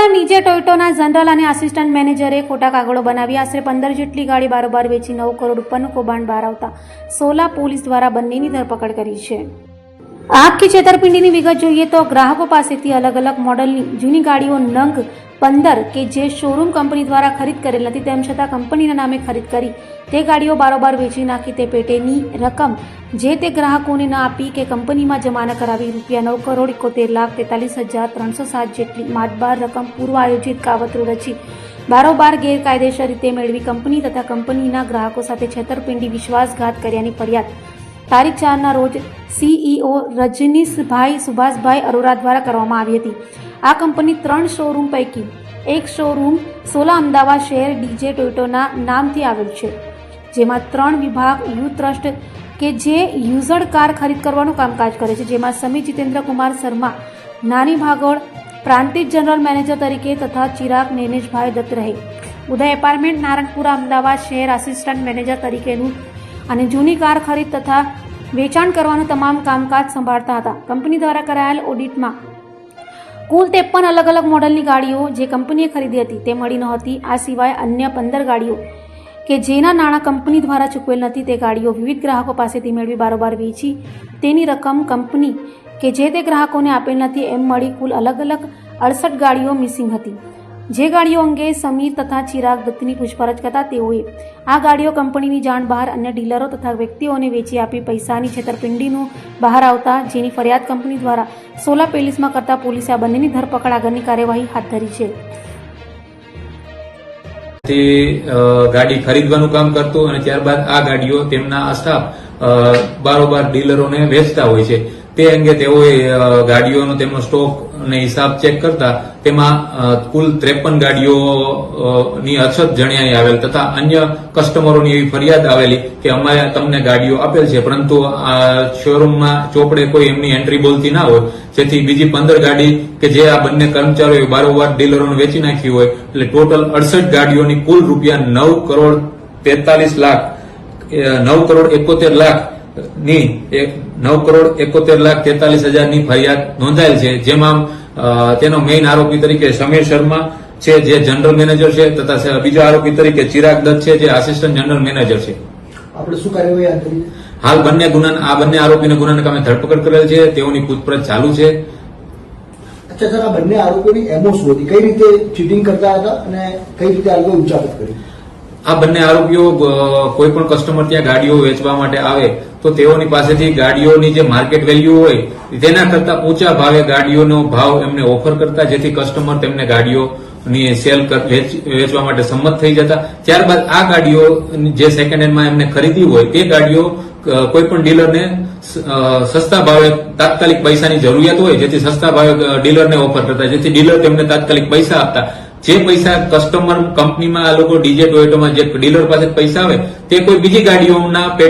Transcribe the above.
વડોદરાના નીજે ટોયોટાના જનરલ અને આસિસ્ટન્ટ મેનેજરે ખોટા કાગળો બનાવી આશરે 15 જેટલી ગાડી બારોબાર વેચી 9 કરોડ ઉપરનું કૌભાંડ બહાર આવતા સોલા પોલીસ દ્વારા બંનેની ધરપકડ કરી છે। આ આખી છેતરપિંડીની વિગત જોઈએ તો ગ્રાહકો પાસેથી અલગ અલગ મોડલની જૂની ગાડીઓ નંગ 15 કે જે શોરૂમ કંપની દ્વારા ખરીદ કરેલ નથી તેમ છતાં કંપનીના નામે ખરીદ કરી તે ગાડીઓ બારોબાર વેચી નાખી તે પેટેની રકમ જે તે ગ્રાહકોને ન આપી કે કંપનીમાં જમા ન કરાવી ₹9 કરોડ 71,43,307 જેટલી માતબાર રકમ પૂર્વ આયોજિત કાવતરું રચી બારોબાર ગેરકાયદેસર રીતે મેળવી કંપની તથા કંપનીના ગ્રાહકો સાથે છેતરપિંડી વિશ્વાસઘાત કર્યાની ફરિયાદ તારીખ 4ના રોજ CEO રજનીશભાઈ સુભાષભાઈ અરોરા દ્વારા કરવામાં આવી હતી। આ કંપની 3 શોરૂમ પૈકી એક શોરૂમ સોલા અમદાવાદ શહેર ડીજે ટોયોટાના નામથી આવેલ છે, જેમાં 3 વિભાગ યુ ટ્રસ્ટ કે જે યુઝડ કાર ખરીદ કરવાનું કામકાજ કરે છે, જેમાં સમી જીતેન્દ્ર કુમાર શર્મા નાની ભાગોળ પ્રાંતિજ જનરલ મેનેજર તરીકે તથા ચિરાગ નૈનેશભાઈ દત્ત રહે ઉદય એપાર્ટમેન્ટ નારણપુરા અમદાવાદ શહેર આસિસ્ટન્ટ મેનેજર તરીકેનું અને જૂની કાર ખરીદ તથા વેચાણ કરવાનું તમામ કામકાજ સંભાળતા હતા। કંપની દ્વારા કરાયેલ ઓડિટમાં કુલ 53 અલગ અલગ મોડલની ગાડીઓ જે કંપનીએ ખરીદી હતી તે મળી નહોતી। આ સિવાય અન્ય 15 ગાડીઓ કે જેના નાણાં કંપની દ્વારા ચૂકવેલ નથી તે ગાડીઓ વિવિધ ગ્રાહકો પાસેથી મેળવી બારોબાર વેચી તેની રકમ કંપની કે જે તે ગ્રાહકોને આપેલ નથી એમ મળી કુલ અલગ અલગ 68 ગાડીઓ મિસિંગ હતી। જે ગાડીઓ અંગે સમીર તથા ચિરાગ દત્તની પૂછપરછ કરતા તેઓએ આ ગાડીઓ કંપનીની જાણ બહાર અન્ય ડીલરો તથા વ્યક્તિઓને વેચી આપી પૈસાની છેતરપિંડીનું બહાર આવતા જેની ફરિયાદ કંપની દ્વારા સોલા પોલીસમાં કરતા પોલીસે આ બંનેની ધરપકડ આગળની કાર્યવાહી હાથ ધરી છે। તે ગાડી ખરીદવાનું કામ કરતો અને ત્યારબાદ આ ગાડીઓ તેમના સ્ટાફ બારોબાર ડીલરોને વેચતા હોય છે। તે અંગે તેઓએ ગાડીઓનો તેમનો સ્ટોક અને હિસાબ ચેક કરતા તેમાં કુલ 53 ગાડીઓની અછત જણાઈ આવેલ તથા અન્ય કસ્ટમરોની એવી ફરિયાદ આવેલી કે અમારે તમને ગાડીઓ આપેલ છે પરંતુ આ શોરૂમમાં ચોપડે કોઈ એમની એન્ટ્રી બોલતી ના હોય, જેથી બીજી 15 ગાડી કે જે આ બંને કર્મચારીઓએ બારોબાર ડીલરોને વેચી નાખી હોય એટલે ટોટલ 68 ગાડીઓની કુલ ₹9,71,43,000ની ફરિયાદ નોંધાયેલ છે, જેમાં તેનો મેઇન આરોપી તરીકે સમીર શર્મા છે જે જનરલ મેનેજર છે તથા બીજો આરોપી તરીકે ચિરાગ દત્ત છે જે આસિસ્ટન્ટ જનરલ મેનેજર છે। આપણે શું કાર્યવાહી હાથ ધરી? હાલ બંને આરોપીને ગુનાના કામે ધરપકડ કરેલ છે, તેઓની પૂછપરછ ચાલુ છે। અચ્છા સર, આ બંને આરોપીની એમઓ શું હતી? કઈ રીતે ચીટિંગ કરતા હતા અને કઈ રીતે આ લોકો ઉચાપત કરી? આ બંને આરોપીઓ કોઈ પણ કસ્ટમર ત્યાં ગાડીઓ વેચવા માટે આવે તો તેઓની પાસેથી ગાડીઓની જે માર્કેટ વેલ્યુ હોય તેના કરતા ઊંચા ભાવે ગાડીઓનો ભાવ એમને ઓફર કરતા, જેથી કસ્ટમર તેમને ગાડીઓની સેલ વેચવા માટે સંમત થઈ જતા। ત્યારબાદ આ ગાડીઓ જે સેકન્ડ હેન્ડમાં એમને ખરીદી હોય તે ગાડીઓ કોઈ પણ ડીલરને સસ્તા ભાવે તાત્કાલિક પૈસાની જરૂરિયાત હોય જેથી સસ્તા ભાવે ડીલરને ઓફર કરતા, જેથી ડીલર તેમને તાત્કાલિક પૈસા આપતા। જે પૈસા કસ્ટમર કંપનીમાં આ લોકો ડીજે ટોયોટામાં જે ડીલર પાસે પૈસા આવે તે કોઈ બીજી ગાડીઓના